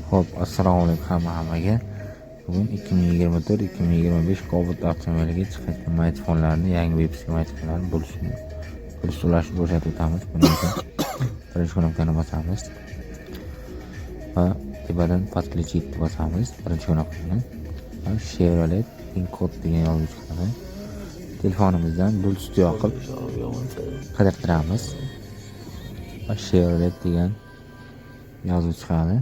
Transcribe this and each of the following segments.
Xo'p, assalomu alaykum hammaga. Bugun 2024-2025 Cobalt avtomobiliga chiqayotgan smartfonlarni, yangi web smartfonlarni pul to'lashni ko'rsatib o'tamiz. Buning uchun birinchi knopkani bosamiz va tepadan подключить bosamiz. Birinchi knopkani va Chevrolet pin kod degan yozuvchi chiqadi. Telefonimizdan Bluetooth yoqib qidirtiramiz va Chevrolet degan yozuv chiqadi.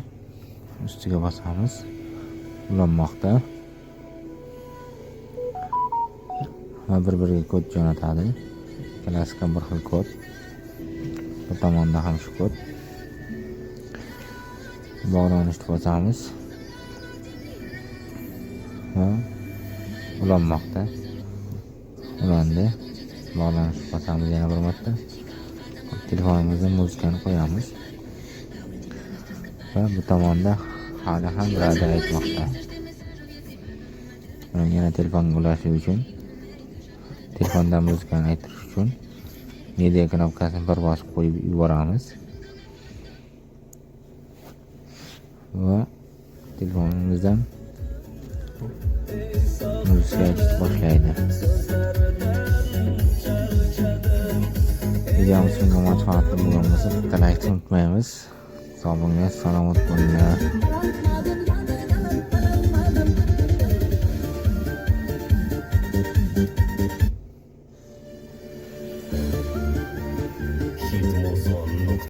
Ustiga bosamiz. Ulanmoqda. Va bir-biriga kod jo'natadi. Ikkalasiga bir xil kod. Bu tomonda ham shu kod. Bog'lanishni bosamiz. Va ulanmoqda. Ulandi. Bog'lanishni bosamiz yana bir marta. Telefonimizga muzikani qo'yamiz. Va bu tomonda hali ham radio aytmoqda. Yana telefonga ulash uchun, telefondan muzikani aytish uchun media knopkasini bir bosib qo'yib yuboramiz. Va telefonimizdan muzika aytishni boshlaydi. Videomiz shunga manfaatli bo'lgan bo'lsa, bitta like unutmaymiz. Sog' bo'linglar, salomat bo'linglar.